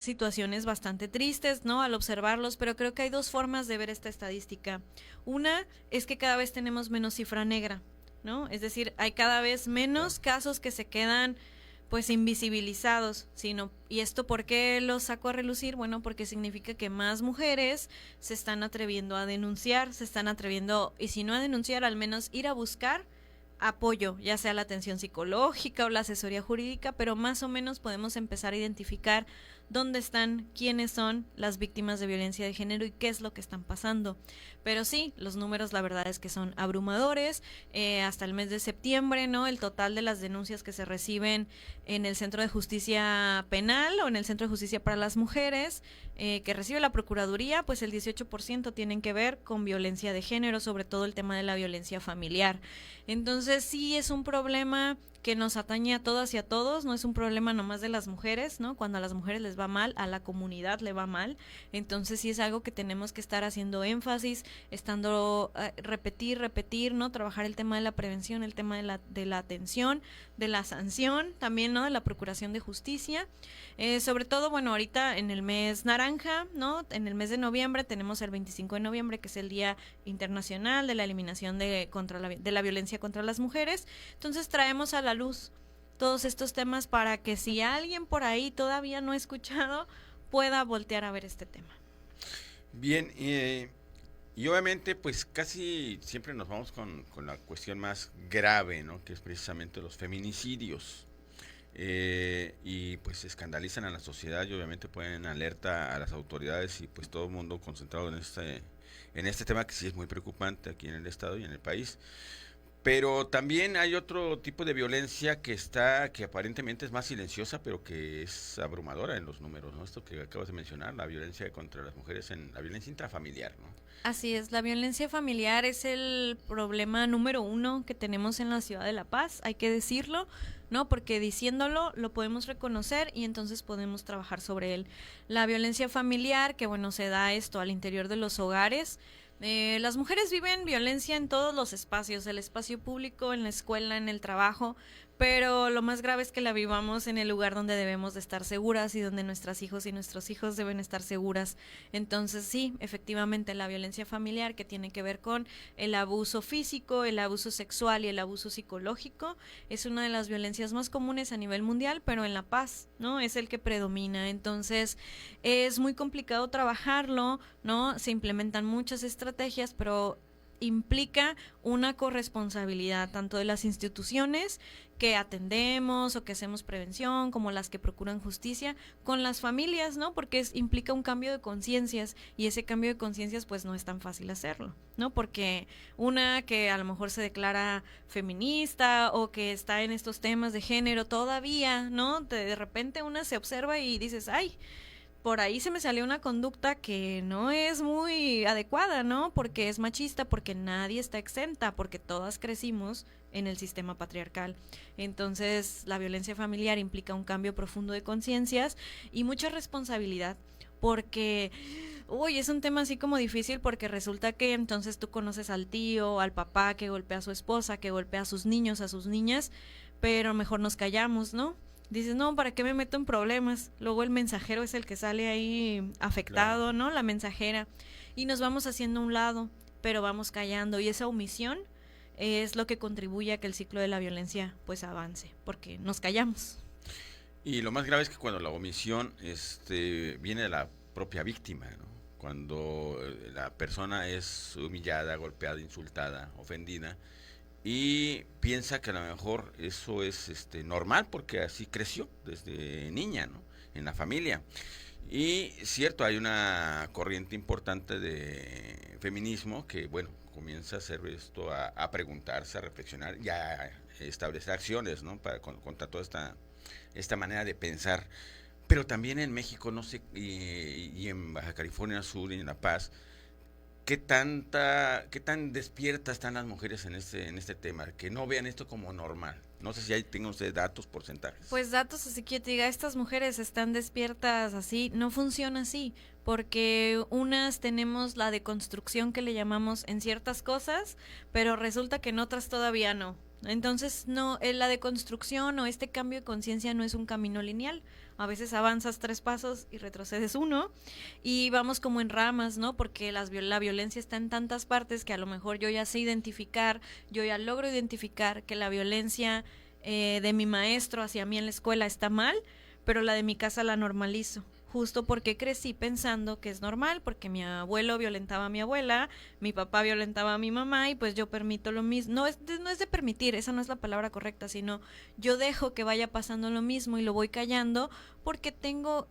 situaciones bastante tristes, ¿no? Al observarlos, pero creo que hay dos formas de ver esta estadística. Una es que cada vez tenemos menos cifra negra, ¿no? Es decir, hay cada vez Claro. menos casos que se quedan pues invisibilizados, sino, ¿y esto por qué lo saco a relucir? Bueno, porque significa que más mujeres se están atreviendo a denunciar, se están atreviendo, y si no a denunciar, al menos ir a buscar apoyo, ya sea la atención psicológica o la asesoría jurídica, pero más o menos podemos empezar a identificar dónde están, quiénes son las víctimas de violencia de género y qué es lo que están pasando. Pero sí, los números la verdad es que son abrumadores. Hasta el mes de septiembre, ¿no? El total de las denuncias que se reciben en el Centro de Justicia Penal o en el Centro de Justicia para las Mujeres que recibe la Procuraduría, pues el 18% tienen que ver con violencia de género, sobre todo el tema de la violencia familiar. Entonces sí es un problema que nos atañe a todas y a todos, no es un problema nomás de las mujeres, ¿no? Cuando a las mujeres les va mal, a la comunidad le va mal, entonces sí es algo que tenemos que estar haciendo énfasis, estando, repetir, ¿no? Trabajar el tema de la prevención, el tema de la atención, de la sanción, también, ¿no? De la procuración de justicia, sobre todo, bueno, ahorita en el mes naranja, ¿no? En el mes de noviembre tenemos el 25 de noviembre, que es el Día Internacional de la Eliminación de la Violencia contra las Mujeres, entonces traemos a la luz todos estos temas para que si alguien por ahí todavía no ha escuchado, pueda voltear a ver este tema. Bien, y obviamente pues casi siempre nos vamos con la cuestión más grave, ¿no? Que es precisamente los feminicidios. Y pues escandalizan a la sociedad y obviamente ponen alerta a las autoridades y pues todo el mundo concentrado en este tema que sí es muy preocupante aquí en el estado y en el país. Pero también hay otro tipo de violencia que aparentemente es más silenciosa, pero que es abrumadora en los números, ¿no? Esto que acabas de mencionar, la violencia contra las mujeres, la violencia intrafamiliar, ¿no? Así es, la violencia familiar es el problema número uno que tenemos en la ciudad de La Paz, hay que decirlo, ¿no? Porque diciéndolo lo podemos reconocer y entonces podemos trabajar sobre él. La violencia familiar, que bueno, se da esto al interior de los hogares. Las mujeres viven violencia en todos los espacios, el espacio público, en la escuela, en el trabajo, pero lo más grave es que la vivamos en el lugar donde debemos de estar seguras y donde nuestras hijos y nuestros hijos deben estar seguras. Entonces sí, efectivamente la violencia familiar que tiene que ver con el abuso físico, el abuso sexual y el abuso psicológico es una de las violencias más comunes a nivel mundial, pero en La Paz, ¿no? Es el que predomina. Entonces es muy complicado trabajarlo, ¿no? Se implementan muchas estrategias, pero implica una corresponsabilidad tanto de las instituciones que atendemos o que hacemos prevención, como las que procuran justicia, con las familias, ¿no? Porque implica un cambio de conciencias y ese cambio de conciencias pues no es tan fácil hacerlo, ¿no? Porque una que a lo mejor se declara feminista o que está en estos temas de género todavía, ¿no? De repente una se observa y dices, ay, por ahí se me salió una conducta que no es muy adecuada, ¿no? Porque es machista, porque nadie está exenta, porque todas crecimos en el sistema patriarcal. Entonces, la violencia familiar implica un cambio profundo de conciencias y mucha responsabilidad, porque, uy, es un tema así como difícil porque resulta que entonces tú conoces al tío, al papá que golpea a su esposa, que golpea a sus niños, a sus niñas, pero mejor nos callamos, ¿no? Dices, no, ¿para qué me meto en problemas? Luego el mensajero es el que sale ahí Claro. afectado, ¿no? La mensajera. Y nos vamos haciendo a un lado, pero vamos callando. Y esa omisión es lo que contribuye a que el ciclo de la violencia pues avance, porque nos callamos. Y lo más grave es que cuando la omisión viene de la propia víctima, ¿no? Cuando la persona es humillada, golpeada, insultada, ofendida, y piensa que a lo mejor eso es normal porque así creció desde niña, ¿no? En la familia. Y cierto, hay una corriente importante de feminismo que, bueno, comienza a hacer esto, a preguntarse, a reflexionar y a establecer acciones, ¿no? Contra toda esta manera de pensar. Pero también en México, no sé, y en Baja California Sur y en La Paz, qué tan despiertas están las mujeres en este tema, que no vean esto como normal. No sé si ahí tengan ustedes datos, porcentajes. Pues datos así que yo te diga, estas mujeres están despiertas así, no funciona así, porque unas tenemos la deconstrucción que le llamamos en ciertas cosas, pero resulta que en otras todavía no. Entonces, no, la deconstrucción o este cambio de conciencia no es un camino lineal. A veces avanzas 3 pasos y retrocedes 1 y vamos como en ramas, ¿no? Porque la violencia está en tantas partes que a lo mejor yo ya sé identificar, yo ya logro identificar que la violencia de mi maestro hacia mí en la escuela está mal, pero la de mi casa la normalizo. Justo porque crecí pensando que es normal, porque mi abuelo violentaba a mi abuela, mi papá violentaba a mi mamá y pues yo permito lo mismo. No es de permitir, esa no es la palabra correcta, sino yo dejo que vaya pasando lo mismo y lo voy callando porque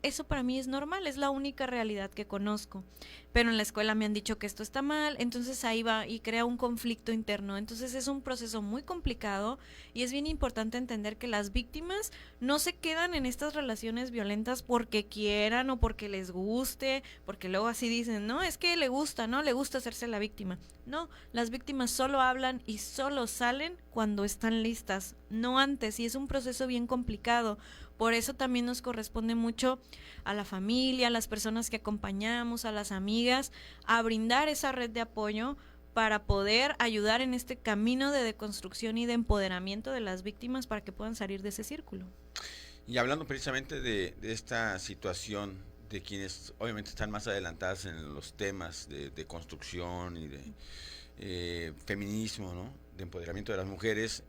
eso para mí es normal, es la única realidad que conozco. Pero en la escuela me han dicho que esto está mal, entonces ahí va y crea un conflicto interno. Entonces es un proceso muy complicado y es bien importante entender que las víctimas no se quedan en estas relaciones violentas porque quieran o porque les guste, porque luego así dicen, no, es que le gusta, ¿no? Le gusta hacerse la víctima. No, las víctimas solo hablan y solo salen cuando están listas, no antes, y es un proceso bien complicado. Por eso también nos corresponde mucho a la familia, a las personas que acompañamos, a las amigas, a brindar esa red de apoyo para poder ayudar en este camino de deconstrucción y de empoderamiento de las víctimas para que puedan salir de ese círculo. Y hablando precisamente de esta situación de quienes obviamente están más adelantadas en los temas de construcción y de feminismo, ¿no? De empoderamiento de las mujeres,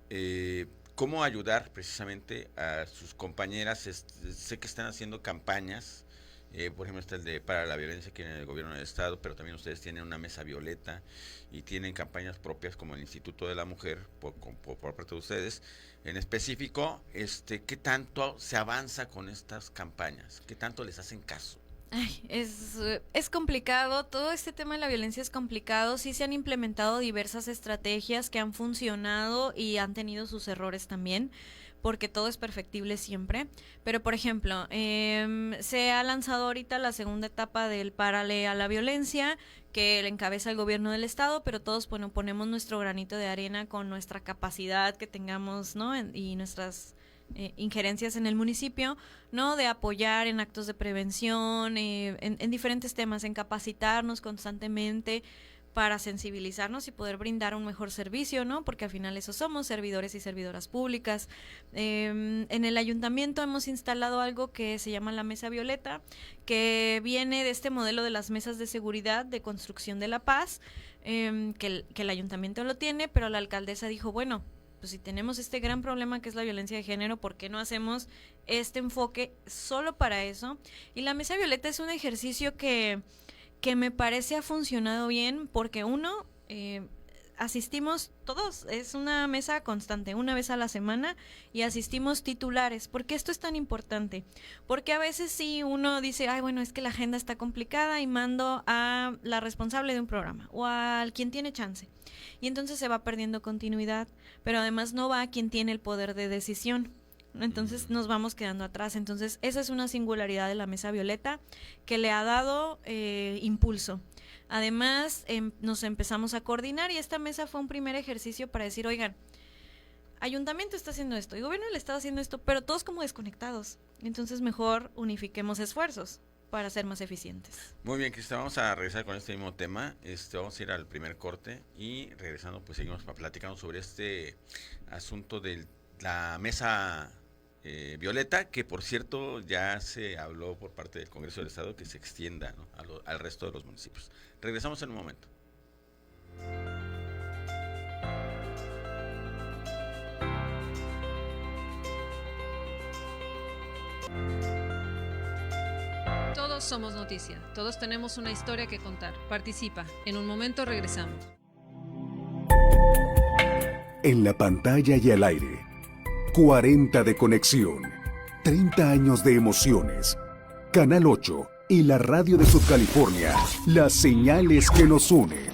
¿cómo ayudar precisamente a sus compañeras? Sé que están haciendo campañas, por ejemplo está el de para la violencia aquí en el gobierno del estado, pero también ustedes tienen una mesa violeta y tienen campañas propias como el Instituto de la Mujer por parte de ustedes. En específico, ¿qué tanto se avanza con estas campañas? ¿Qué tanto les hacen caso? Ay, es complicado, todo este tema de la violencia es complicado, sí se han implementado diversas estrategias que han funcionado y han tenido sus errores también, porque todo es perfectible siempre, pero por ejemplo, se ha lanzado ahorita la segunda etapa del Párale a la Violencia, que encabeza el gobierno del estado, pero todos ponemos nuestro granito de arena con nuestra capacidad que tengamos, ¿no? Y nuestras injerencias en el municipio, ¿no? De apoyar en actos de prevención, en diferentes temas, en capacitarnos constantemente para sensibilizarnos y poder brindar un mejor servicio, ¿no? Porque al final eso somos, servidores y servidoras públicas. En el ayuntamiento hemos instalado algo que se llama la Mesa Violeta, que viene de este modelo de las mesas de seguridad de construcción de la paz, que el ayuntamiento lo tiene, pero la alcaldesa dijo, bueno, pues si tenemos este gran problema que es la violencia de género, ¿por qué no hacemos este enfoque solo para eso? Y la Mesa Violeta es un ejercicio que me parece ha funcionado bien porque asistimos todos, es una mesa constante, una vez a la semana y asistimos titulares. ¿Por qué esto es tan importante? Porque a veces sí uno dice, ay bueno, es que la agenda está complicada y mando a la responsable de un programa o a quien tiene chance. Y entonces se va perdiendo continuidad, pero además no va a quien tiene el poder de decisión. Entonces nos vamos quedando atrás. Entonces esa es una singularidad de la Mesa Violeta que le ha dado impulso. Además nos empezamos a coordinar y esta mesa fue un primer ejercicio para decir, oigan, ayuntamiento está haciendo esto y gobierno del estado haciendo esto, pero todos como desconectados. Entonces mejor unifiquemos esfuerzos para ser más eficientes. Muy bien, Cristina, vamos a regresar con este mismo tema. Vamos a ir al primer corte y regresando pues seguimos platicando sobre este asunto de la mesa violeta, que por cierto ya se habló por parte del Congreso del Estado que se extienda, ¿no? al resto de los municipios. Regresamos en un momento. Todos somos noticia, todos tenemos una historia que contar. Participa, en un momento regresamos. En la pantalla y al aire, 40 de conexión, 30 años de emociones. Canal 8 y la radio de Subcalifornia, las señales que nos unen.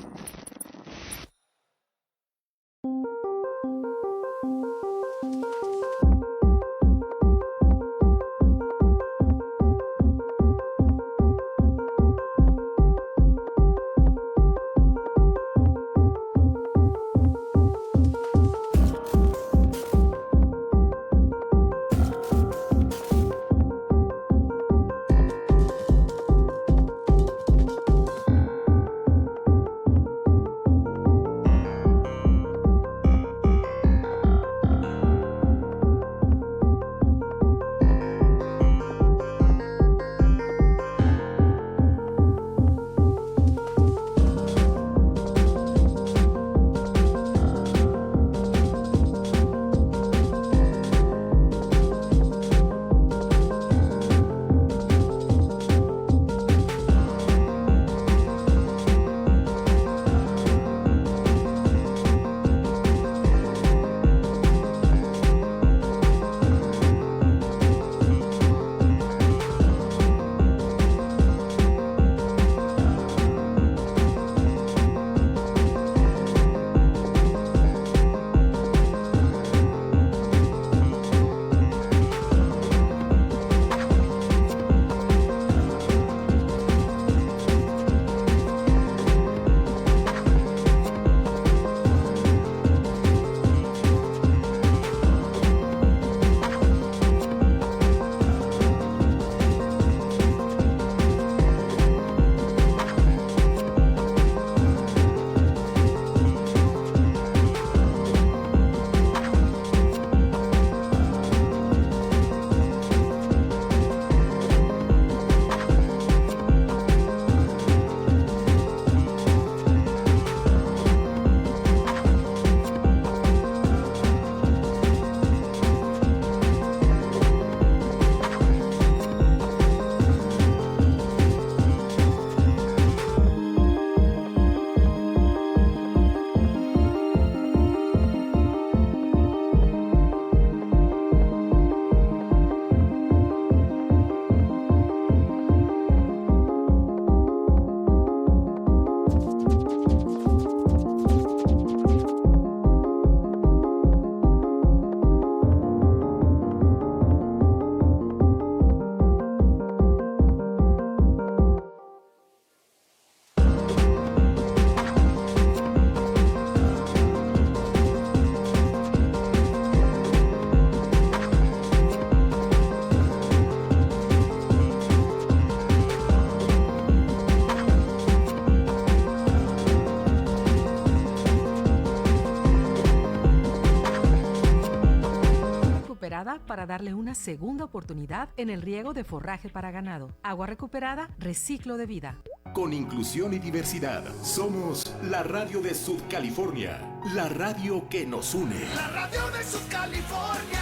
segunda oportunidad en el riego de forraje para ganado. Agua recuperada, reciclo de vida. Con inclusión y diversidad, somos la radio de Subcalifornia, la radio que nos une. La radio de Subcalifornia.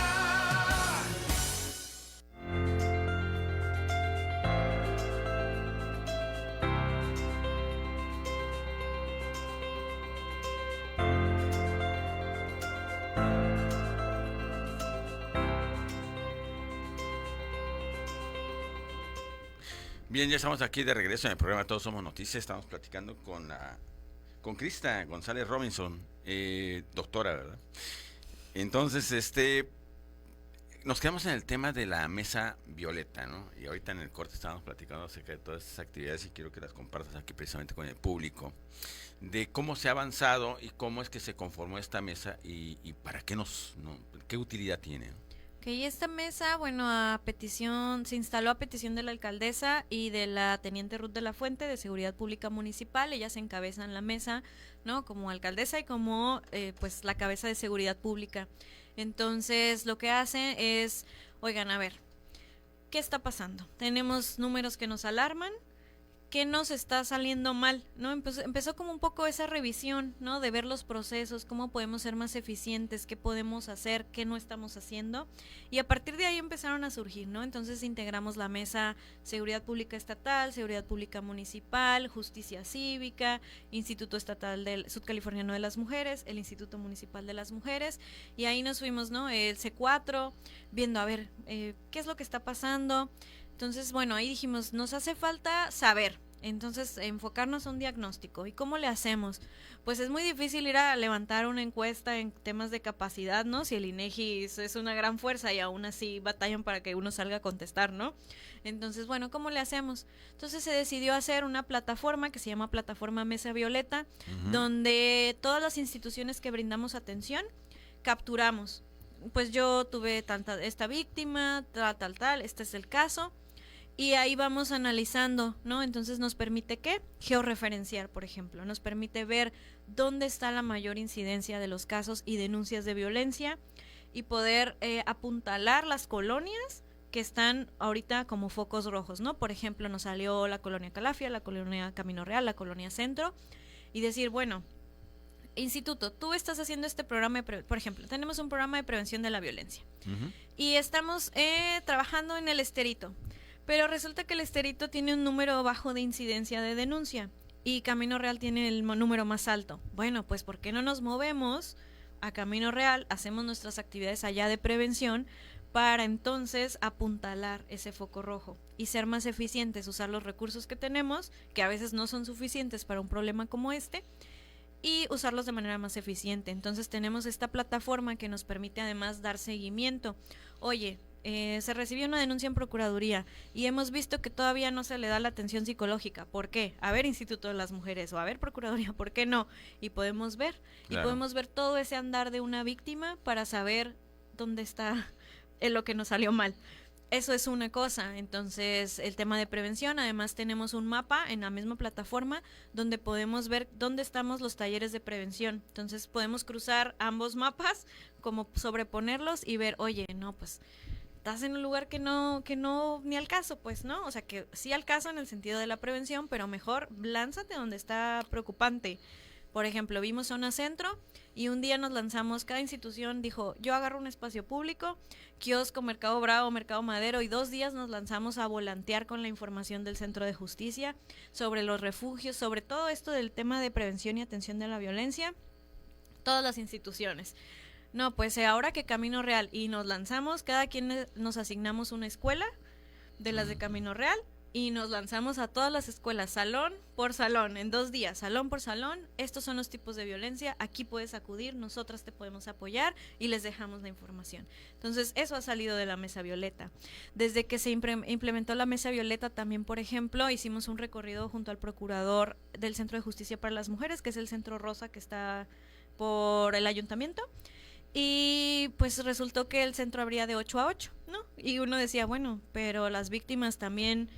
Bien, ya estamos aquí de regreso en el programa Todos Somos Noticias. Estamos platicando con Krista González Robinson, doctora, ¿verdad? Entonces, nos quedamos en el tema de la mesa violeta, ¿no? Y ahorita en el corte estábamos platicando acerca de todas estas actividades y quiero que las compartas aquí precisamente con el público, de cómo se ha avanzado y cómo es que se conformó esta mesa y para qué qué utilidad tiene. Y esta mesa, bueno, se instaló a petición de la alcaldesa y de la teniente Ruth de la Fuente de Seguridad Pública Municipal. Ellas encabezan la mesa, ¿no? Como alcaldesa y como pues la cabeza de Seguridad Pública. Entonces, lo que hacen es, oigan, a ver, ¿qué está pasando? Tenemos números que nos alarman. ¿Qué nos está saliendo mal? ¿No? Empezó como un poco esa revisión, ¿no? De ver los procesos, cómo podemos ser más eficientes, qué podemos hacer, qué no estamos haciendo. Y a partir de ahí empezaron a surgir, ¿no? Entonces integramos la mesa Seguridad Pública Estatal, Seguridad Pública Municipal, Justicia Cívica, Instituto Estatal del Sudcaliforniano de las Mujeres, el Instituto Municipal de las Mujeres, y ahí nos fuimos, ¿no? El C4, viendo a ver qué es lo que está pasando. Entonces, bueno, ahí dijimos, nos hace falta saber, entonces enfocarnos a un diagnóstico. ¿Y cómo le hacemos? Pues es muy difícil ir a levantar una encuesta en temas de capacidad, ¿no? Si el INEGI es una gran fuerza y aún así batallan para que uno salga a contestar, ¿no? Entonces, bueno, ¿cómo le hacemos? Entonces se decidió hacer una plataforma que se llama Plataforma Mesa Violeta, donde todas las instituciones que brindamos atención capturamos. Pues yo tuve esta víctima, tal, este es el caso. Y ahí vamos analizando, ¿no? Entonces nos permite, ¿qué? Georreferenciar, por ejemplo. Nos permite ver dónde está la mayor incidencia de los casos y denuncias de violencia y poder apuntalar las colonias que están ahorita como focos rojos, ¿no? Por ejemplo, nos salió la colonia Calafia, la colonia Camino Real, la colonia Centro, y decir, bueno, instituto, tú estás haciendo este programa, por ejemplo, tenemos un programa de prevención de la violencia y estamos trabajando en el Esterito. Pero resulta que el Esterito tiene un número bajo de incidencia de denuncia y Camino Real tiene el número más alto. Bueno, pues ¿por qué no nos movemos a Camino Real, hacemos nuestras actividades allá de prevención para entonces apuntalar ese foco rojo y ser más eficientes, usar los recursos que tenemos, que a veces no son suficientes para un problema como este, y usarlos de manera más eficiente? Entonces tenemos esta plataforma que nos permite además dar seguimiento. Oye, se recibió una denuncia en Procuraduría y hemos visto que todavía no se le da la atención psicológica. ¿Por qué? A ver, Instituto de las Mujeres o a ver, Procuraduría, ¿por qué no? Y podemos ver, claro. Y podemos ver todo ese andar de una víctima para saber dónde está lo que nos salió mal. Eso es una cosa. Entonces, el tema de prevención, además tenemos un mapa en la misma plataforma donde podemos ver dónde estamos los talleres de prevención. Entonces, podemos cruzar ambos mapas, como sobreponerlos y ver, oye, no, pues estás en un lugar que no ni al caso, pues, ¿no? O sea, que sí al caso en el sentido de la prevención, pero mejor lánzate donde está preocupante. Por ejemplo, vimos zona centro y un día nos lanzamos, cada institución dijo, yo agarro un espacio público, kiosco, Mercado Bravo, Mercado Madero, y 2 días nos lanzamos a volantear con la información del Centro de Justicia sobre los refugios, sobre todo esto del tema de prevención y atención de la violencia, todas las instituciones. No, pues ahora que Camino Real y nos lanzamos, cada quien nos asignamos una escuela de las de Camino Real y nos lanzamos a todas las escuelas, salón por salón, en 2 días, salón por salón. Estos son los tipos de violencia, aquí puedes acudir, nosotras te podemos apoyar y les dejamos la información. Entonces, eso ha salido de la Mesa Violeta. Desde que se implementó la Mesa Violeta también, por ejemplo, hicimos un recorrido junto al procurador del Centro de Justicia para las Mujeres, que es el Centro Rosa que está por el ayuntamiento. Y pues resultó que el centro abría de 8 a 8, ¿no? Y uno decía, bueno, pero las víctimas también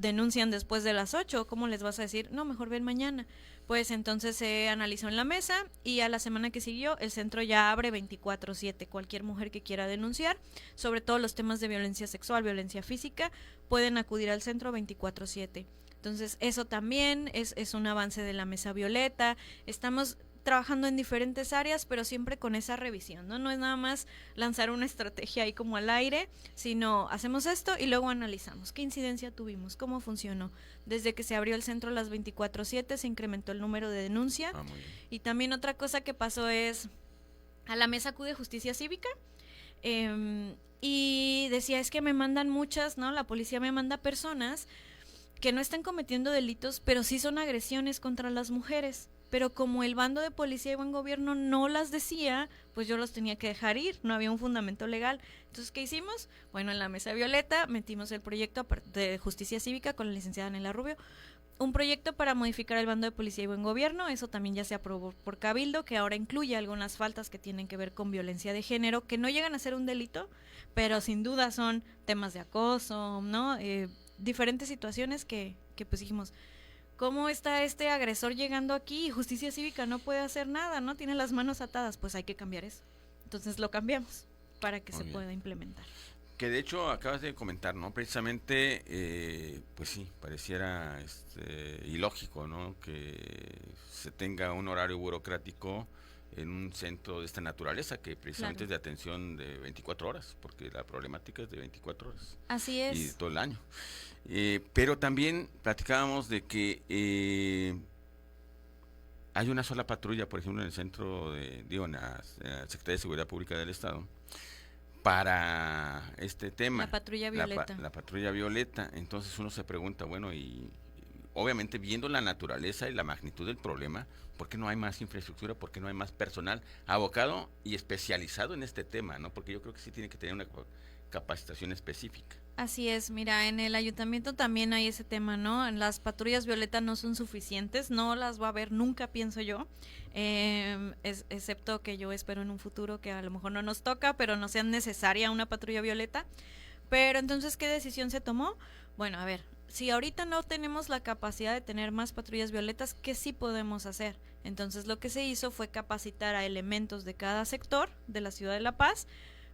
denuncian después de las 8, ¿cómo les vas a decir? No, mejor ven mañana. Pues entonces se analizó en la mesa y a la semana que siguió el centro ya abre 24/7. Cualquier mujer que quiera denunciar, sobre todo los temas de violencia sexual, violencia física, pueden acudir al centro 24/7. Entonces eso también es un avance de la Mesa Violeta. Estamos trabajando en diferentes áreas, pero siempre con esa revisión, ¿no? No es nada más lanzar una estrategia ahí como al aire, sino hacemos esto y luego analizamos qué incidencia tuvimos, cómo funcionó. Desde que se abrió el centro las 24/7 se incrementó el número de denuncia. Muy bien. Y también otra cosa que pasó es, a la mesa acude Justicia Cívica, y decía, es que me mandan muchas, ¿no? La policía me manda personas que no están cometiendo delitos, pero sí son agresiones contra las mujeres. Pero como el bando de Policía y Buen Gobierno no las decía, pues yo los tenía que dejar ir, no había un fundamento legal. Entonces, ¿qué hicimos? Bueno, en la Mesa Violeta metimos el proyecto de Justicia Cívica con la licenciada Anela Rubio, un proyecto para modificar el bando de Policía y Buen Gobierno. Eso también ya se aprobó por Cabildo, que ahora incluye algunas faltas que tienen que ver con violencia de género, que no llegan a ser un delito, pero sin duda son temas de acoso, ¿no? Diferentes situaciones que pues dijimos, ¿cómo está este agresor llegando aquí y Justicia Cívica no puede hacer nada, ¿no? Tiene las manos atadas, pues hay que cambiar eso. Entonces lo cambiamos para que se pueda implementar. Que de hecho acabas de comentar, ¿no? Precisamente, pues sí, pareciera ilógico, ¿no? Que se tenga un horario burocrático en un centro de esta naturaleza, que precisamente es de atención de 24 horas, porque la problemática es de 24 horas. Así es. Y todo el año. Pero también platicábamos de que hay una sola patrulla, por ejemplo, en el centro en la Secretaría de Seguridad Pública del Estado, para este tema. La patrulla violeta. La patrulla violeta. Entonces uno se pregunta, bueno, y obviamente viendo la naturaleza y la magnitud del problema, ¿por qué no hay más infraestructura? ¿Por qué no hay más personal abocado y especializado en este tema, ¿no? Porque yo creo que sí tiene que tener una capacitación específica. Así es, mira, en el ayuntamiento también hay ese tema, ¿no? Las patrullas violeta no son suficientes, no las va a haber nunca, pienso yo, excepto que yo espero en un futuro que a lo mejor no nos toca, pero no sea necesaria una patrulla violeta. Pero entonces, ¿qué decisión se tomó? Bueno, a ver, si ahorita no tenemos la capacidad de tener más patrullas violetas, ¿qué sí podemos hacer? Entonces lo que se hizo fue capacitar a elementos de cada sector de la ciudad de La Paz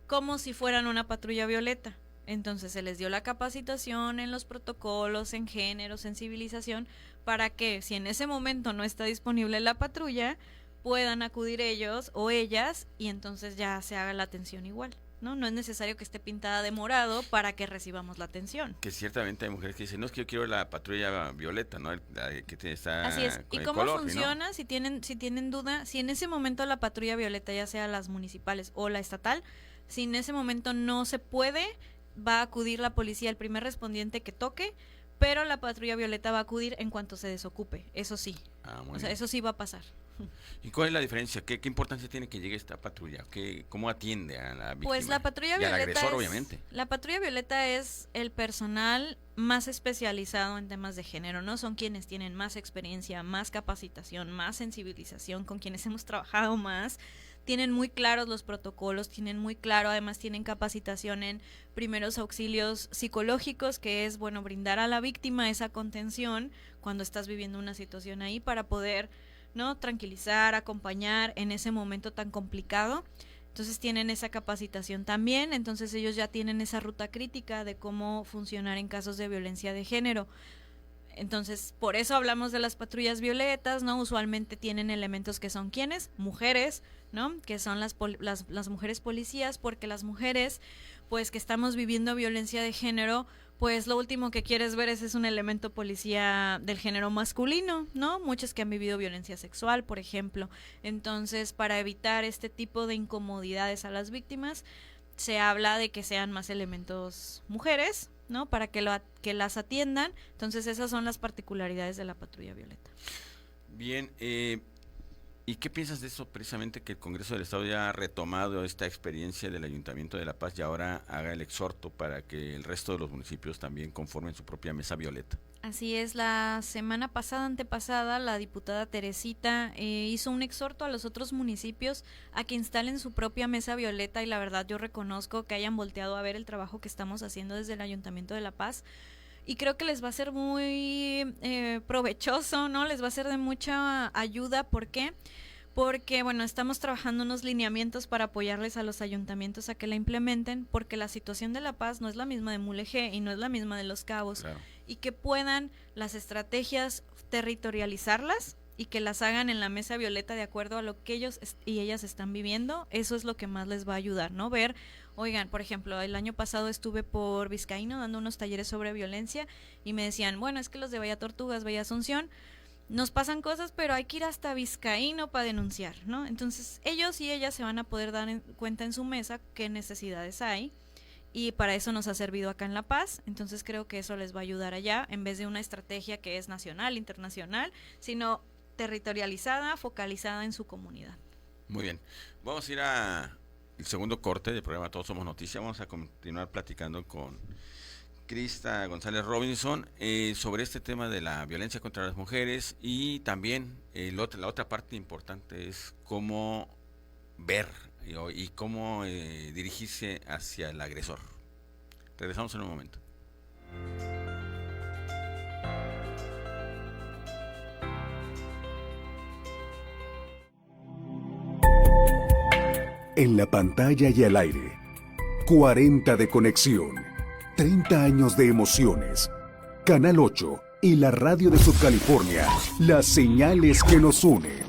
como si fueran una patrulla violeta. Entonces se les dio la capacitación en los protocolos, en género, sensibilización, para que si en ese momento no está disponible la patrulla, puedan acudir ellos o ellas y entonces ya se haga la atención igual. No es necesario que esté pintada de morado para que recibamos la atención. Que ciertamente hay mujeres que dicen, no, es que yo quiero la patrulla violeta, ¿no? La que está así es. ¿Y cómo color, funciona? ¿no? Si tienen duda, si en ese momento la patrulla violeta, ya sea las municipales o la estatal, si en ese momento no se puede, va a acudir la policía, el primer respondiente que toque, pero la patrulla violeta va a acudir en cuanto se desocupe, eso sí. Eso sí va a pasar. ¿Y cuál es la diferencia? ¿Qué importancia tiene que llegue esta patrulla? ¿Cómo atiende a la víctima? Pues la patrulla violeta y al agresor, obviamente. La patrulla violeta es el personal más especializado en temas de género, ¿no? Son quienes tienen más experiencia, más capacitación, más sensibilización, con quienes hemos trabajado más. Tienen muy claros los protocolos, tienen muy claro, además tienen capacitación en primeros auxilios psicológicos, que es, bueno, brindar a la víctima esa contención cuando estás viviendo una situación ahí para poder, ¿no?, tranquilizar, acompañar en ese momento tan complicado. Entonces tienen esa capacitación también, entonces ellos ya tienen esa ruta crítica de cómo funcionar en casos de violencia de género. Entonces, por eso hablamos de las patrullas violetas, ¿no? Usualmente tienen elementos que son ¿quiénes? Mujeres, ¿no? Que son las mujeres policías, porque las mujeres, pues que estamos viviendo violencia de género, pues lo último que quieres ver es un elemento policía del género masculino, ¿no? Muchas que han vivido violencia sexual, por ejemplo. Entonces, para evitar este tipo de incomodidades a las víctimas, se habla de que sean más elementos mujeres, ¿no? Para que las atiendan. Entonces, esas son las particularidades de la patrulla violeta. Bien, ¿y qué piensas de eso precisamente, que el Congreso del Estado ya ha retomado esta experiencia del Ayuntamiento de La Paz y ahora haga el exhorto para que el resto de los municipios también conformen su propia mesa violeta? Así es, la semana antepasada, la diputada Teresita hizo un exhorto a los otros municipios a que instalen su propia mesa violeta, y la verdad yo reconozco que hayan volteado a ver el trabajo que estamos haciendo desde el Ayuntamiento de La Paz. y creo que les va a ser muy provechoso, ¿no? Les va a ser de mucha ayuda. ¿Por qué? Porque, bueno, estamos trabajando unos lineamientos para apoyarles a los ayuntamientos a que la implementen, porque la situación de La Paz no es la misma de Mulegé y no es la misma de Los Cabos, Claro. y que puedan las estrategias territorializarlas y que las hagan en la mesa violeta de acuerdo a lo que ellos y ellas están viviendo. Eso es lo que más les va a ayudar, ¿no? Ver, oigan, por ejemplo, el año pasado estuve por Vizcaíno dando unos talleres sobre violencia y me decían, bueno, es que los de Bahía Tortugas, Bahía Asunción, nos pasan cosas, pero hay que ir hasta Vizcaíno para denunciar, ¿no? Entonces ellos y ellas se van a poder dar cuenta en su mesa qué necesidades hay, y para eso nos ha servido acá en La Paz. Entonces creo que eso les va a ayudar allá, en vez de una estrategia que es nacional, internacional, sino territorializada, focalizada en su comunidad. Muy bien. Vamos a ir al segundo corte del programa Todos Somos Noticia. Vamos a continuar platicando con Krista González Robinson sobre este tema de la violencia contra las mujeres, y también la otra parte importante es cómo ver y cómo dirigirse hacia el agresor. Regresamos en un momento. En la pantalla y al aire, 40 de conexión, 30 años de emociones. Canal 8 y la radio de Subcalifornia, las señales que nos unen.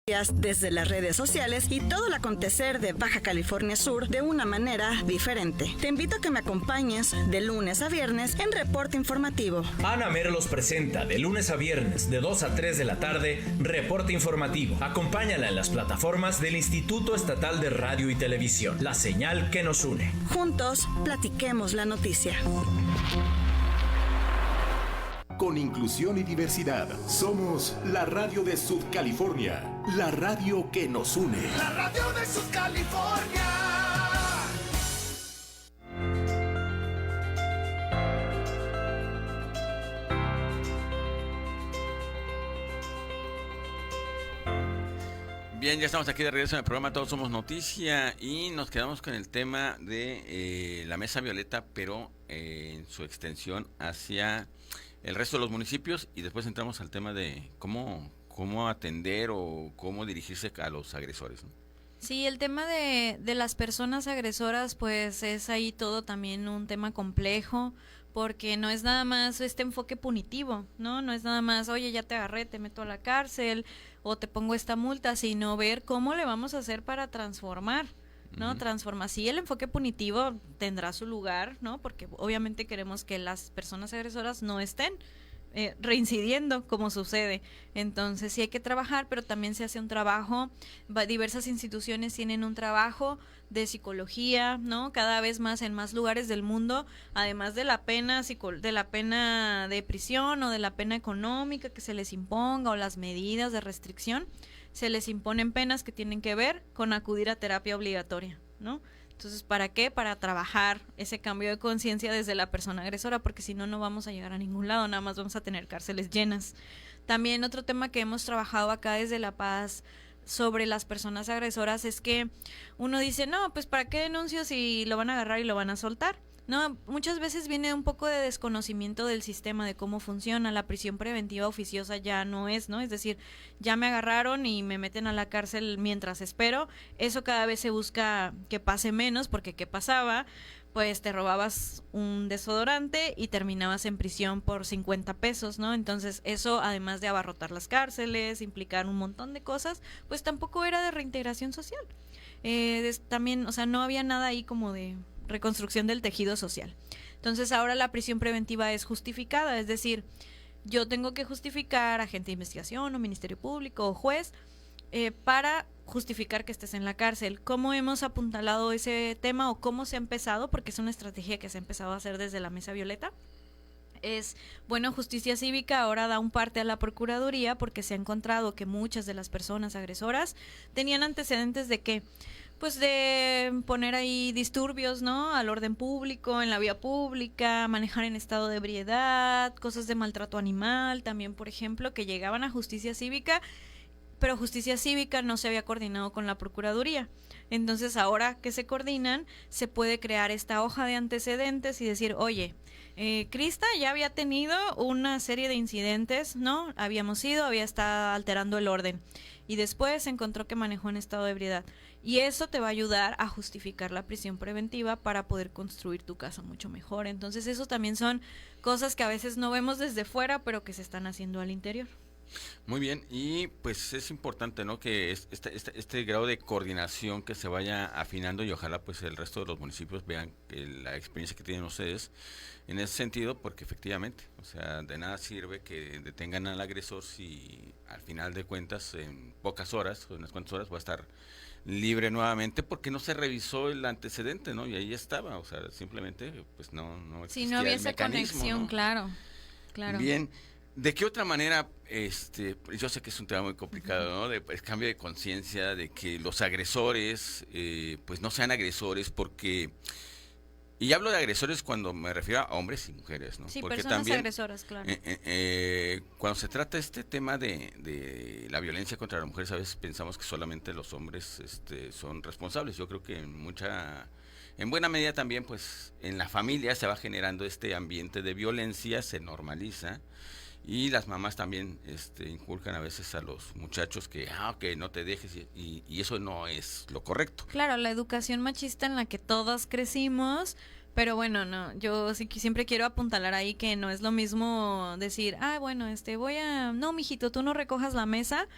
desde las redes sociales y todo el acontecer de Baja California Sur de una manera diferente. Te invito a que me acompañes de lunes a viernes en Reporte Informativo. Ana Merlos presenta de lunes a viernes de 2 a 3 de la tarde Reporte Informativo. Acompáñala en las plataformas del Instituto Estatal de Radio y Televisión, la señal que nos une. Juntos, platiquemos la noticia. Con inclusión y diversidad, somos la radio de Subcalifornia, la radio que nos une. La radio de Subcalifornia. Bien, ya estamos aquí de regreso en el programa Todos Somos Noticia y nos quedamos con el tema de la Mesa Violeta, pero en su extensión hacia el resto de los municipios, y después entramos al tema de cómo atender o cómo dirigirse a los agresores, ¿no? Sí, el tema de las personas agresoras, pues es ahí todo también un tema complejo, porque no es nada más este enfoque punitivo, ¿no? No es nada más, oye, ya te agarré, te meto a la cárcel o te pongo esta multa, sino ver cómo le vamos a hacer para transformar, ¿no? Transforma. Sí, el enfoque punitivo tendrá su lugar, ¿no? Porque obviamente queremos que las personas agresoras no estén reincidiendo como sucede. Entonces sí hay que trabajar, pero también se hace un trabajo, diversas instituciones tienen un trabajo de psicología, ¿no? Cada vez más en más lugares del mundo, además de la pena de prisión o de la pena económica que se les imponga o las medidas de restricción, se les imponen penas que tienen que ver con acudir a terapia obligatoria, ¿no? Entonces, ¿para qué? Para trabajar ese cambio de conciencia desde la persona agresora, porque si no, no vamos a llegar a ningún lado, nada más vamos a tener cárceles llenas. También otro tema que hemos trabajado acá desde La Paz sobre las personas agresoras es que uno dice, no, pues ¿para qué denuncio si lo van a agarrar y lo van a soltar? No, muchas veces viene un poco de desconocimiento del sistema, de cómo funciona. La prisión preventiva oficiosa ya no es, ¿no? Es decir, ya me agarraron y me meten a la cárcel mientras espero. Eso cada vez se busca que pase menos, porque ¿qué pasaba? Pues te robabas un desodorante y terminabas en prisión por 50 pesos, ¿no? Entonces eso, además de abarrotar las cárceles, implicar un montón de cosas, pues tampoco era de reintegración social. También, o sea, no había nada ahí como de reconstrucción del tejido social. Entonces ahora la prisión preventiva es justificada, es decir, yo tengo que justificar a agente de investigación o ministerio público o juez para justificar que estés en la cárcel. ¿Cómo hemos apuntalado ese tema o cómo se ha empezado? Porque es una estrategia que se ha empezado a hacer desde la Mesa Violeta. Es, bueno, Justicia Cívica ahora da un parte a la Procuraduría porque se ha encontrado que muchas de las personas agresoras tenían antecedentes de ¿qué? Pues de poner ahí disturbios, ¿no? Al orden público, en la vía pública, manejar en estado de ebriedad, cosas de maltrato animal, también, por ejemplo, que llegaban a Justicia Cívica, pero Justicia Cívica no se había coordinado con la Procuraduría. Entonces, ahora que se coordinan, se puede crear esta hoja de antecedentes y decir, oye, Crista ya había tenido una serie de incidentes, ¿no? Había estado alterando el orden. Y después se encontró que manejó en estado de ebriedad. Y eso te va a ayudar a justificar la prisión preventiva para poder construir tu casa mucho mejor. Entonces, eso también son cosas que a veces no vemos desde fuera, pero que se están haciendo al interior. Muy bien, y pues es importante, ¿no?, que este grado de coordinación que se vaya afinando y ojalá pues el resto de los municipios vean la experiencia que tienen ustedes en ese sentido, porque efectivamente, o sea, de nada sirve que detengan al agresor si al final de cuentas en pocas horas, o en unas cuantas horas va a estar libre nuevamente porque no se revisó el antecedente, ¿no? Y ahí estaba, o sea, simplemente pues no existía si no había el esa mecanismo, conexión, ¿no? Claro. Bien. ¿De qué otra manera, yo sé que es un tema muy complicado, ¿no? De pues, cambio de conciencia, de que los agresores, pues no sean agresores, porque, y hablo de agresores cuando me refiero a hombres y mujeres, ¿no? Sí, porque personas también, agresoras, claro. Cuando se trata este tema de la violencia contra las mujeres, a veces pensamos que solamente los hombres, son responsables. Yo creo que en buena medida también, pues, en la familia se va generando este ambiente de violencia, se normaliza. Y las mamás también inculcan a veces a los muchachos que no te dejes y eso no es lo correcto. Claro, la educación machista en la que todos crecimos, pero bueno, no, yo sí que siempre quiero apuntalar ahí que no es lo mismo decir, bueno, no, mijito, tú no recojas la mesa,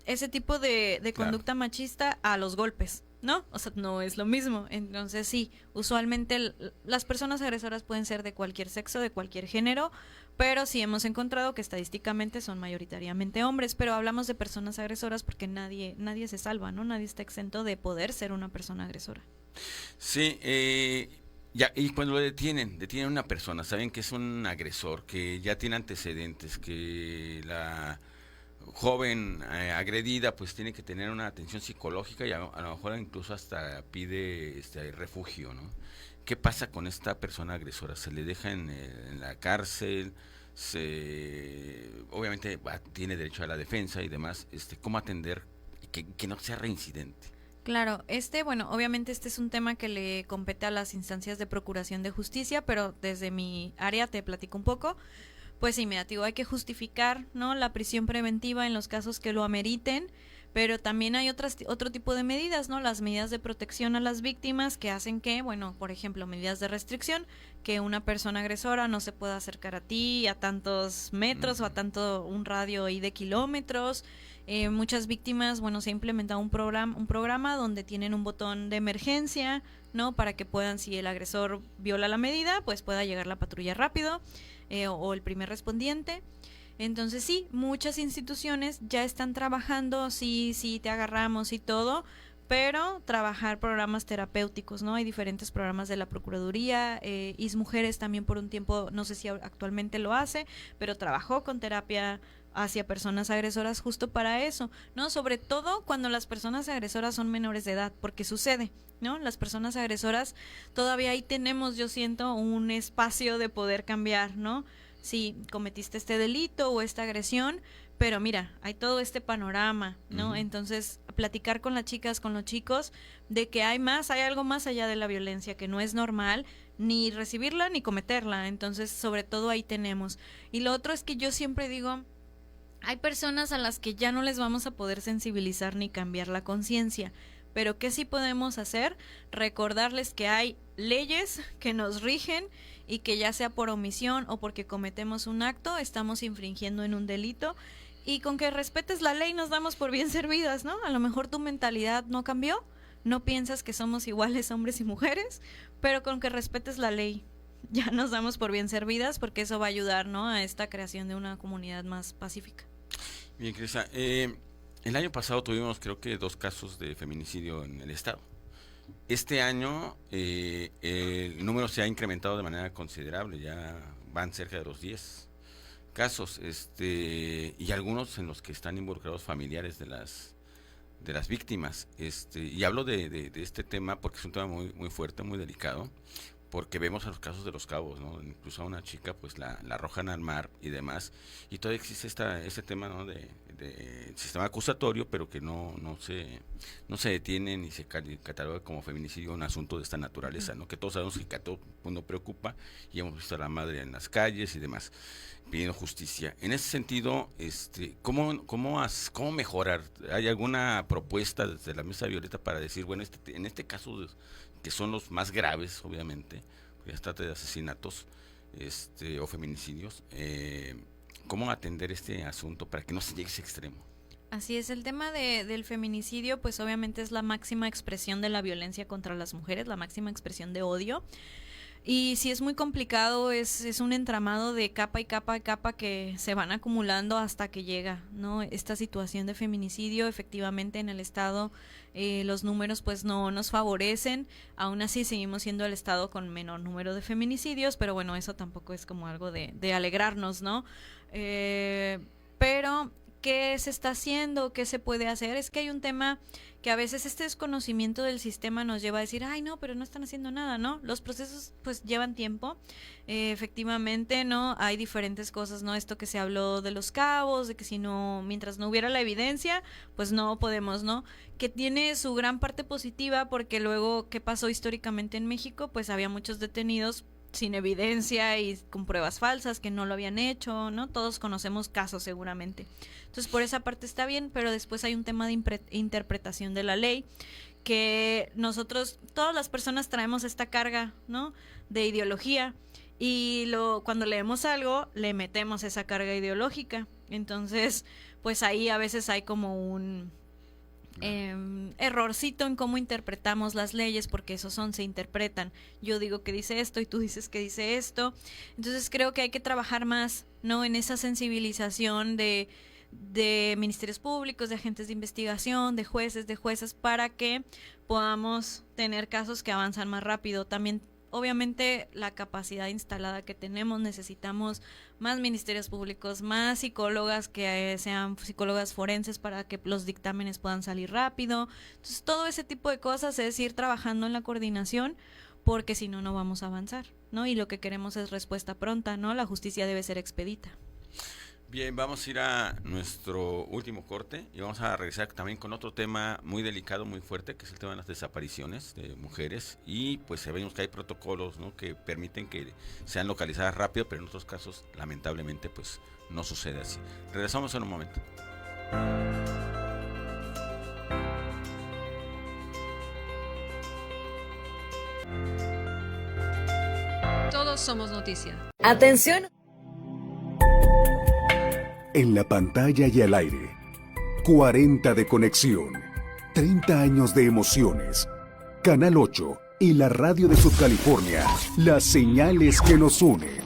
ese tipo de Claro. conducta machista a los golpes, ¿no? O sea, no es lo mismo. Entonces, sí, usualmente las personas agresoras pueden ser de cualquier sexo, de cualquier género, pero sí hemos encontrado que estadísticamente son mayoritariamente hombres, pero hablamos de personas agresoras porque nadie se salva, ¿no? Nadie está exento de poder ser una persona agresora. Sí, ya, y cuando lo detienen a una persona, saben que es un agresor, que ya tiene antecedentes, que la joven agredida pues tiene que tener una atención psicológica y a lo mejor incluso hasta pide refugio, ¿no? ¿Qué pasa con esta persona agresora? ¿Se le deja en la cárcel? Obviamente tiene derecho a la defensa y demás. ¿Cómo atender que no sea reincidente? Claro, bueno, obviamente este es un tema que le compete a las instancias de procuración de justicia, pero desde mi área te platico un poco. Pues sí, mira, digo, hay que justificar, ¿no?, la prisión preventiva en los casos que lo ameriten, pero también hay otro tipo de medidas, ¿no? Las medidas de protección a las víctimas que hacen que, bueno, por ejemplo, medidas de restricción, que una persona agresora no se pueda acercar a ti a tantos metros o a tanto un radio y de kilómetros. Muchas víctimas, bueno, se ha implementado un programa donde tienen un botón de emergencia, ¿no? Para que puedan, si el agresor viola la medida, pues pueda llegar la patrulla rápido o el primer respondiente. Entonces sí, muchas instituciones ya están trabajando, sí, te agarramos y todo, pero trabajar programas terapéuticos, ¿no? Hay diferentes programas de la Procuraduría, ISMujeres también por un tiempo, no sé si actualmente lo hace, pero trabajó con terapia hacia personas agresoras justo para eso, ¿no? Sobre todo cuando las personas agresoras son menores de edad, porque sucede, ¿no? Las personas agresoras todavía ahí tenemos, yo siento, un espacio de poder cambiar, ¿no? Si cometiste este delito o esta agresión, pero mira, hay todo este panorama, ¿no? Uh-huh. Entonces, platicar con las chicas, con los chicos, de que hay algo más allá de la violencia, que no es normal ni recibirla ni cometerla. Entonces, sobre todo ahí tenemos. Y lo otro es que yo siempre digo, hay personas a las que ya no les vamos a poder sensibilizar ni cambiar la conciencia, pero ¿qué sí podemos hacer? Recordarles que hay leyes que nos rigen y que ya sea por omisión o porque cometemos un acto, estamos infringiendo en un delito, y con que respetes la ley nos damos por bien servidas, ¿no? A lo mejor tu mentalidad no cambió, no piensas que somos iguales hombres y mujeres, pero con que respetes la ley ya nos damos por bien servidas, porque eso va a ayudar, ¿no?, a esta creación de una comunidad más pacífica. Bien, Crisa, el año pasado tuvimos creo que 2 casos de feminicidio en el estado. Este año el número se ha incrementado de manera considerable, ya van cerca de los 10 casos, y algunos en los que están involucrados familiares de las víctimas, y hablo de este tema porque es un tema muy, muy fuerte, muy delicado, porque vemos a los casos de Los Cabos, ¿no? Incluso a una chica pues la arrojan al mar y demás, y todavía existe este tema, ¿no?, de sistema acusatorio, pero que no se detiene ni se cataloga como feminicidio, un asunto de esta naturaleza, ¿no? Que todos sabemos que a todo mundo preocupa, y hemos visto a la madre en las calles y demás pidiendo justicia. En ese sentido, ¿cómo mejorar? ¿Hay alguna propuesta desde la Mesa Violeta para decir, bueno, en este caso, que son los más graves, obviamente, porque ya se trata de asesinatos o feminicidios, cómo atender este asunto para que no se llegue a ese extremo? Así es, el tema del feminicidio, pues obviamente es la máxima expresión de la violencia contra las mujeres, la máxima expresión de odio. Y sí es muy complicado, es un entramado de capa y capa y capa que se van acumulando hasta que llega, ¿no?, esta situación de feminicidio. Efectivamente en el estado los números pues no nos favorecen, aún así seguimos siendo el estado con menor número de feminicidios, pero bueno, eso tampoco es como algo de alegrarnos, ¿no? Pero ¿qué se está haciendo? ¿Qué se puede hacer? Es que hay un tema que a veces este desconocimiento del sistema nos lleva a decir, ay, no, pero no están haciendo nada, ¿no? Los procesos pues llevan tiempo, efectivamente, ¿no? Hay diferentes cosas, ¿no? Esto que se habló de Los Cabos, de que mientras no hubiera la evidencia, pues no podemos, ¿no? Que tiene su gran parte positiva, porque luego, ¿qué pasó históricamente en México? Pues había muchos detenidos sin evidencia y con pruebas falsas que no lo habían hecho, ¿no? Todos conocemos casos seguramente. Entonces, por esa parte está bien, pero después hay un tema de interpretación de la ley, que nosotros, todas las personas traemos esta carga, ¿no?, de ideología, y cuando leemos algo, le metemos esa carga ideológica. Entonces, pues ahí a veces hay como un errorcito en cómo interpretamos las leyes, porque esos se interpretan. Yo digo que dice esto y tú dices que dice esto. Entonces creo que hay que trabajar más, ¿no? En esa sensibilización de ministerios públicos, de agentes de investigación, de jueces, de juezas, para que podamos tener casos que avanzan más rápido. También, obviamente, la capacidad instalada que tenemos, necesitamos más ministerios públicos, más psicólogas que sean psicólogas forenses para que los dictámenes puedan salir rápido. Entonces, todo ese tipo de cosas es ir trabajando en la coordinación, porque si no, no vamos a avanzar, ¿no? Y lo que queremos es respuesta pronta, ¿no? La justicia debe ser expedita. Bien, vamos a ir a nuestro último corte y vamos a regresar también con otro tema muy delicado, muy fuerte, que es el tema de las desapariciones de mujeres. Y pues sabemos que hay protocolos, ¿no?, que permiten que sean localizadas rápido, pero en otros casos, lamentablemente, pues no sucede así. Regresamos en un momento. Todos somos noticia. Atención. En la pantalla y al aire, 40 de conexión, 30 años de emociones. Canal 8 y la radio de Subcalifornia, las señales que nos unen.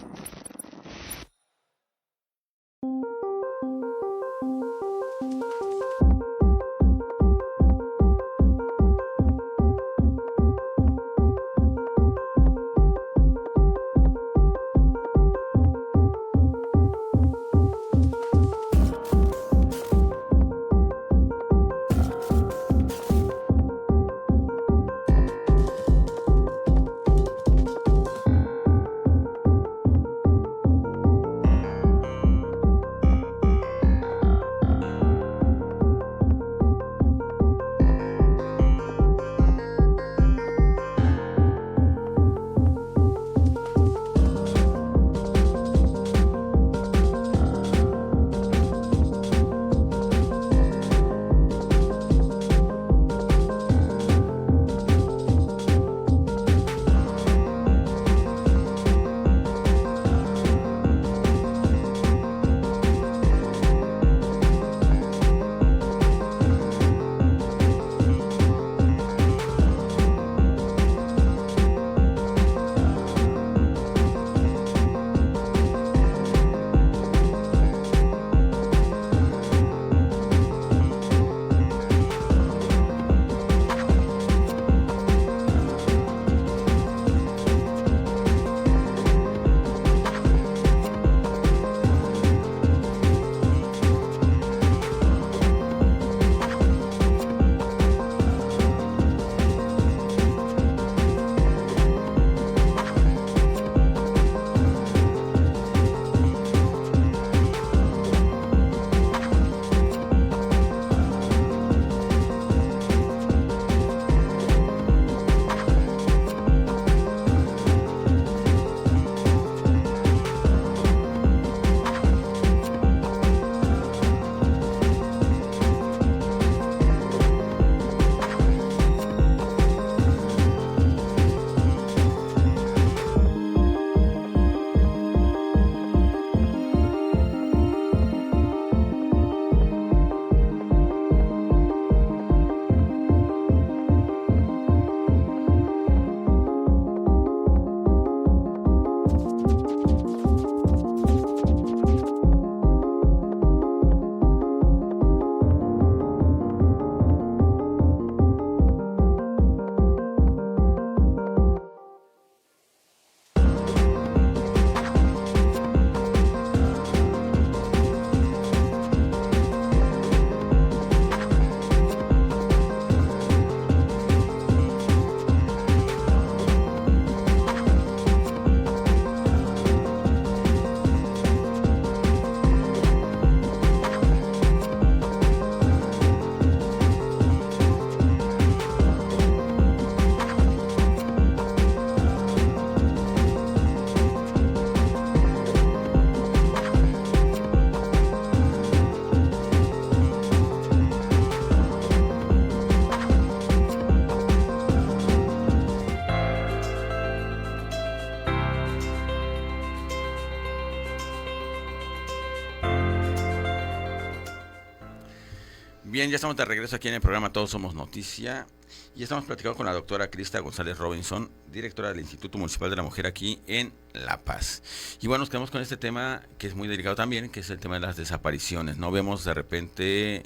Bien, ya estamos de regreso aquí en el programa Todos Somos Noticia y estamos platicando con la doctora Crista González Robinson, directora del Instituto Municipal de la Mujer aquí en La Paz. Y bueno, nos quedamos con este tema que es muy delicado también, que es el tema de las desapariciones. No vemos de repente,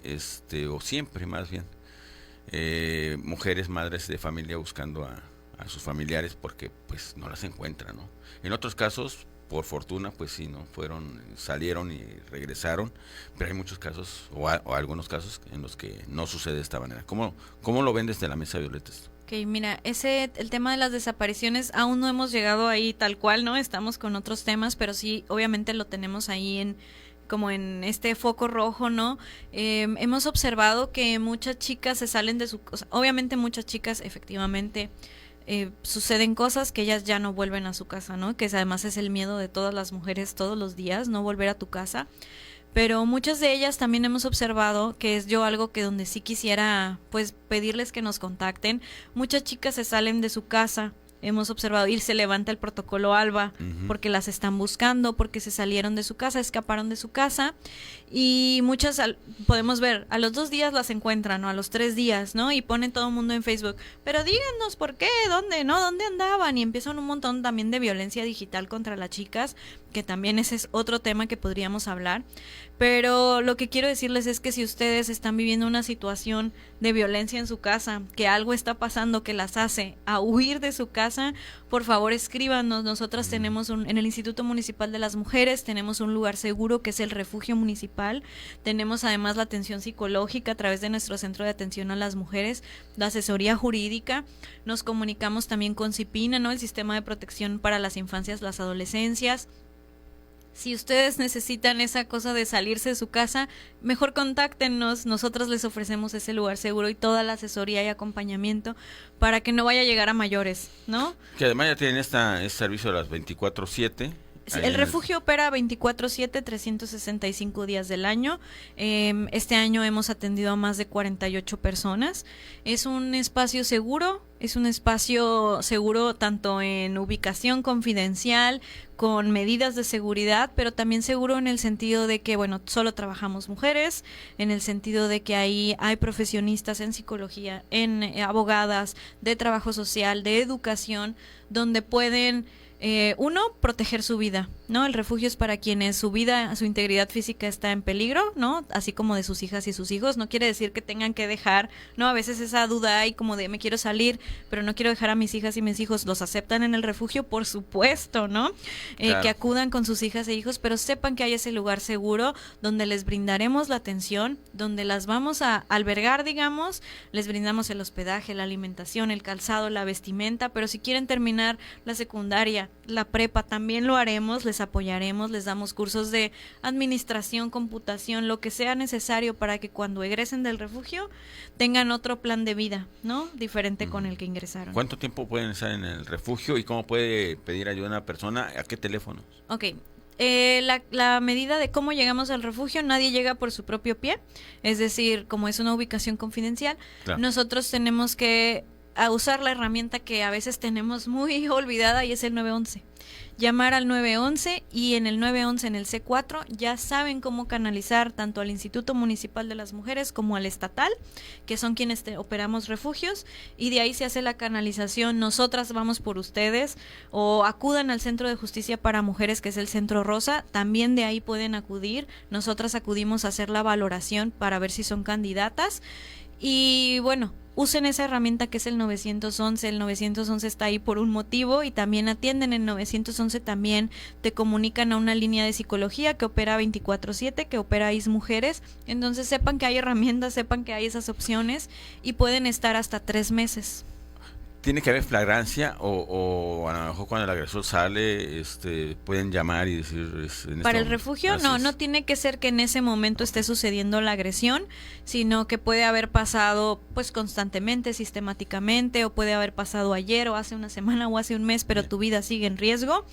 o siempre más bien, mujeres, madres de familia buscando a sus familiares porque pues no las encuentran, ¿no? En otros casos, por fortuna, pues sí, ¿no? Salieron y regresaron, pero hay muchos casos, o algunos casos, en los que no sucede de esta manera. ¿Cómo lo ven desde la Mesa Violeta esto? Ok, mira, el tema de las desapariciones, aún no hemos llegado ahí tal cual, ¿no? Estamos con otros temas, pero sí, obviamente lo tenemos ahí como en este foco rojo, ¿no? Hemos observado que muchas chicas se salen de su... O sea, obviamente muchas chicas, efectivamente... suceden cosas que ellas ya no vuelven a su casa, ¿no? Que además es el miedo de todas las mujeres todos los días, no volver a tu casa. Pero muchas de ellas también hemos observado, que es yo algo que donde sí quisiera pues pedirles que nos contacten. Muchas chicas se salen de su casa. Hemos observado y se levanta el protocolo ALBA porque las están buscando, porque se salieron de su casa, escaparon de su casa y muchas podemos ver, a los 2 días las encuentran o a los 3 días, ¿no? Y ponen todo el mundo en Facebook, pero díganos por qué, dónde, ¿no? ¿Dónde andaban? Y empiezan un montón también de violencia digital contra las chicas, que también ese es otro tema que podríamos hablar. Pero lo que quiero decirles es que si ustedes están viviendo una situación de violencia en su casa, que algo está pasando que las hace a huir de su casa, por favor escríbanos. Nosotras tenemos en el Instituto Municipal de las Mujeres, tenemos un lugar seguro que es el refugio municipal. Tenemos además la atención psicológica a través de nuestro centro de atención a las mujeres, la asesoría jurídica. Nos comunicamos también con CIPINA, ¿no? El Sistema de Protección para las Infancias, las Adolescencias. Si ustedes necesitan esa cosa de salirse de su casa, mejor contáctenos, nosotros les ofrecemos ese lugar seguro y toda la asesoría y acompañamiento para que no vaya a llegar a mayores, ¿no? Que además ya tienen este servicio de las 24/7. Sí, el refugio opera 24/7, 365 días del año. Este año hemos atendido a más de 48 personas. Es un espacio seguro, tanto en ubicación confidencial, con medidas de seguridad, pero también seguro en el sentido de que, bueno, solo trabajamos mujeres, en el sentido de que ahí hay profesionistas en psicología, en abogadas, de trabajo social, de educación, donde pueden... proteger su vida, ¿no? El refugio es para quienes su vida, su integridad física está en peligro, ¿no? Así como de sus hijas y sus hijos. No quiere decir que tengan que dejar, ¿no? A veces esa duda hay como de me quiero salir, pero no quiero dejar a mis hijas y mis hijos. Los aceptan en el refugio, por supuesto, ¿no? Claro. Que acudan con sus hijas e hijos, pero sepan que hay ese lugar seguro donde les brindaremos la atención, donde las vamos a albergar, digamos, les brindamos el hospedaje, la alimentación, el calzado, la vestimenta, pero si quieren terminar la secundaria, la prepa, también lo haremos, les apoyaremos, les damos cursos de administración, computación, lo que sea necesario para que cuando egresen del refugio tengan otro plan de vida, ¿no? Diferente con el que ingresaron. ¿Cuánto tiempo pueden estar en el refugio y cómo puede pedir ayuda a una persona? ¿A qué teléfonos? Ok. La medida de cómo llegamos al refugio, nadie llega por su propio pie, es decir, como es una ubicación confidencial, claro, nosotros tenemos que usar la herramienta que a veces tenemos muy olvidada y es el 911. Llamar al 911 y en el 911, en el C4, ya saben cómo canalizar tanto al Instituto Municipal de las Mujeres como al estatal, que son quienes operamos refugios, y de ahí se hace la canalización. Nosotras vamos por ustedes, o acudan al Centro de Justicia para Mujeres, que es el Centro Rosa, también de ahí pueden acudir. Nosotras acudimos a hacer la valoración para ver si son candidatas, y bueno, usen esa herramienta que es el 911. El 911 está ahí por un motivo y también atienden. En 911 también te comunican a una línea de psicología que opera 24/7, que opera IS Mujeres. Entonces sepan que hay herramientas, sepan que hay esas opciones y pueden estar hasta 3 meses. ¿Tiene que haber flagrancia o a lo mejor cuando el agresor sale pueden llamar y decir... Para el refugio no tiene que ser que en ese momento esté sucediendo la agresión, sino que puede haber pasado pues constantemente, sistemáticamente, o puede haber pasado ayer o hace una semana o hace un mes, pero tu vida sigue en riesgo.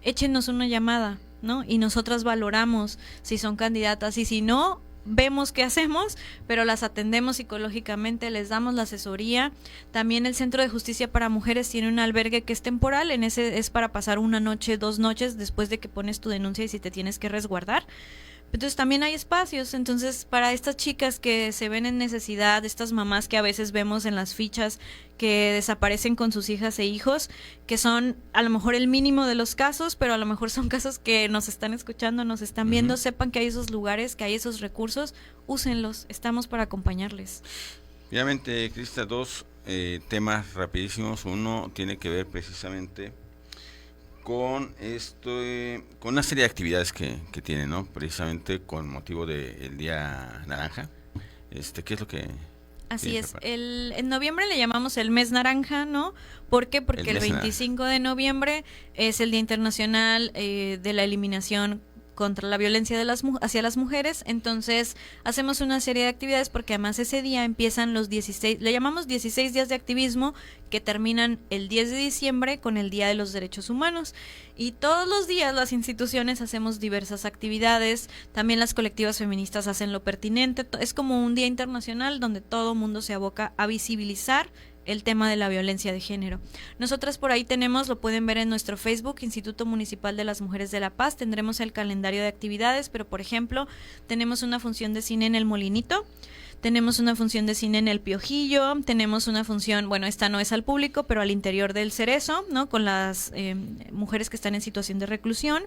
Échenos una llamada, ¿no? Y nosotras valoramos si son candidatas y si no, vemos qué hacemos, pero las atendemos psicológicamente, les damos la asesoría. También el Centro de Justicia para Mujeres tiene un albergue que es temporal, en ese es para pasar 1 noche, 2 noches después de que pones tu denuncia y si te tienes que resguardar. Entonces también hay espacios, entonces para estas chicas que se ven en necesidad, estas mamás que a veces vemos en las fichas que desaparecen con sus hijas e hijos, que son a lo mejor el mínimo de los casos, pero a lo mejor son casos que nos están escuchando, nos están viendo, sepan que hay esos lugares, que hay esos recursos, úsenlos, estamos para acompañarles. Finalmente, Crista, dos temas rapidísimos. Uno tiene que ver precisamente con con una serie de actividades que tienen, ¿no? Precisamente con motivo del Día Naranja. ¿Qué es lo que...? Así es, en noviembre le llamamos el mes naranja, ¿no? ¿Por qué? Porque el 25 de noviembre es el Día Internacional de la Eliminación contra la violencia hacia las mujeres. Entonces hacemos una serie de actividades porque además ese día empiezan los 16, le llamamos 16 días de activismo, que terminan el 10 de diciembre con el Día de los Derechos Humanos. Y todos los días las instituciones hacemos diversas actividades, también las colectivas feministas hacen lo pertinente. Es como un día internacional donde todo mundo se aboca a visibilizar el tema de la violencia de género. Nosotras por ahí tenemos, lo pueden ver en nuestro Facebook, Instituto Municipal de las Mujeres de La Paz, tendremos el calendario de actividades, pero por ejemplo, tenemos una función de cine en El Molinito, tenemos una función de cine en El Piojillo, tenemos una función, bueno, esta no es al público, pero al interior del Cerezo, ¿no? Con las mujeres que están en situación de reclusión.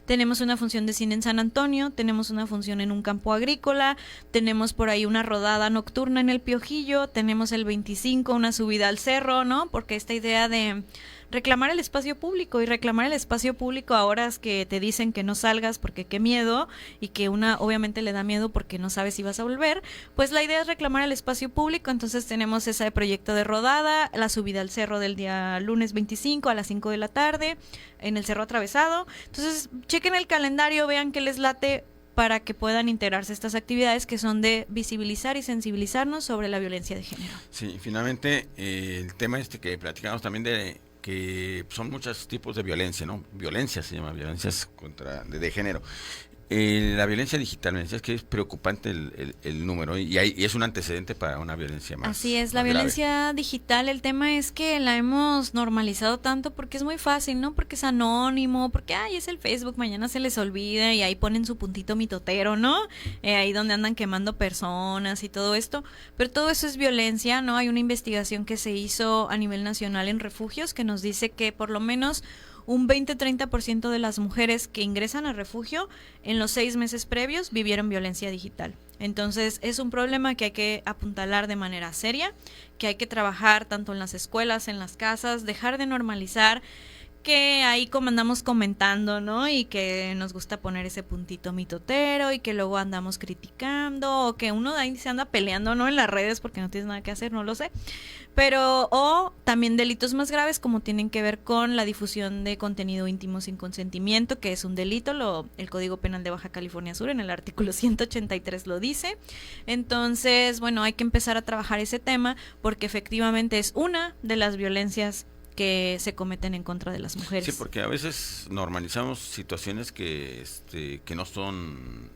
Tenemos una función de cine en San Antonio, tenemos una función en un campo agrícola, tenemos por ahí una rodada nocturna en El Piojillo, tenemos el 25 una subida al cerro, ¿no? Porque esta idea de reclamar el espacio público, y reclamar el espacio público a horas que te dicen que no salgas porque qué miedo, y que una obviamente le da miedo porque no sabe si vas a volver, pues la idea es reclamar el espacio público. Entonces tenemos ese proyecto de rodada, la subida al cerro del día lunes 25 a las 5 de la tarde en el Cerro Atravesado. Entonces chequen el calendario, vean qué les late para que puedan integrarse a estas actividades que son de visibilizar y sensibilizarnos sobre la violencia de género. Sí, finalmente el tema que platicamos también de que son muchos tipos de violencia, ¿no? Violencia se llama, violencias de género. La violencia digital, me decías que es preocupante el número, y es un antecedente para una violencia más. Así es, la violencia digital, el tema es que la hemos normalizado tanto porque es muy fácil, ¿no? Porque es anónimo, porque es el Facebook, mañana se les olvida y ahí ponen su puntito mitotero, ¿no? Ahí donde andan quemando personas y todo esto, pero todo eso es violencia, ¿no? Hay una investigación que se hizo a nivel nacional en refugios que nos dice que por lo menos un 20-30% de las mujeres que ingresan a refugio en los 6 meses previos vivieron violencia digital. Entonces es un problema que hay que apuntalar de manera seria, que hay que trabajar tanto en las escuelas, en las casas, dejar de normalizar que ahí como andamos comentando, ¿no? Y que nos gusta poner ese puntito mitotero y que luego andamos criticando, o que uno de ahí se anda peleando, ¿no? En las redes porque no tienes nada que hacer, no lo sé. Pero, o también delitos más graves como tienen que ver con la difusión de contenido íntimo sin consentimiento, que es un delito, el Código Penal de Baja California Sur en el artículo 183 lo dice. Entonces, bueno, hay que empezar a trabajar ese tema porque efectivamente es una de las violencias que se cometen en contra de las mujeres. Sí, porque a veces normalizamos situaciones que no son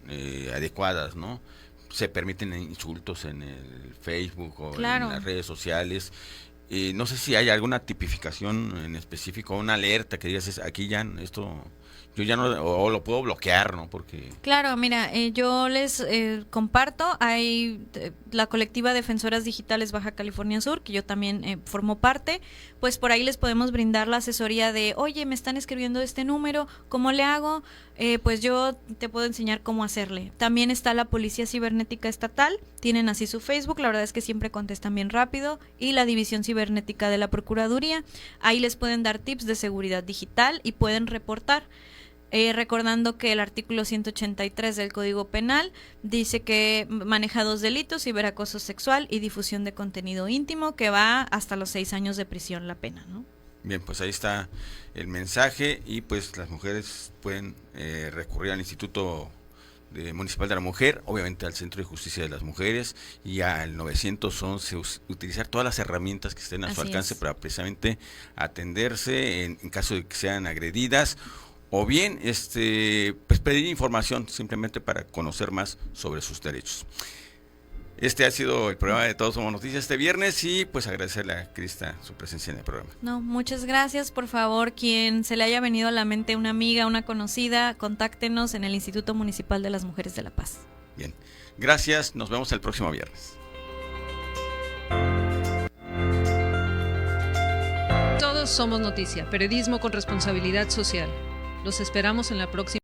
adecuadas, ¿no? Se permiten insultos en el Facebook o claro, en las redes sociales. No sé si hay alguna tipificación en específico, una alerta que digas, aquí ya esto... Yo ya no, o lo puedo bloquear, ¿no? Porque... Claro, mira, yo les comparto, hay la colectiva Defensoras Digitales Baja California Sur, que yo también formo parte, pues por ahí les podemos brindar la asesoría de, oye, me están escribiendo este número, ¿cómo le hago? Pues yo te puedo enseñar cómo hacerle. También está la Policía Cibernética Estatal, tienen así su Facebook, la verdad es que siempre contestan bien rápido, y la División Cibernética de la Procuraduría, ahí les pueden dar tips de seguridad digital y pueden reportar. Recordando que el artículo 183 del Código Penal dice que maneja 2 delitos, ciberacoso sexual y difusión de contenido íntimo, que va hasta los 6 años de prisión la pena, ¿no? Bien, pues ahí está el mensaje, y pues las mujeres pueden recurrir al Instituto Municipal de la Mujer, obviamente al Centro de Justicia de las Mujeres y al 911, utilizar todas las herramientas que estén a su alcance para precisamente atenderse en caso de que sean agredidas, o bien pues pedir información simplemente para conocer más sobre sus derechos. Este ha sido el programa de Todos Somos Noticias este viernes y pues agradecerle a Krista su presencia en el programa. No, muchas gracias. Por favor, quien se le haya venido a la mente una amiga, una conocida, contáctenos en el Instituto Municipal de las Mujeres de La Paz. Bien, gracias, nos vemos el próximo viernes. Todos somos noticia, periodismo con responsabilidad social. Los esperamos en la próxima.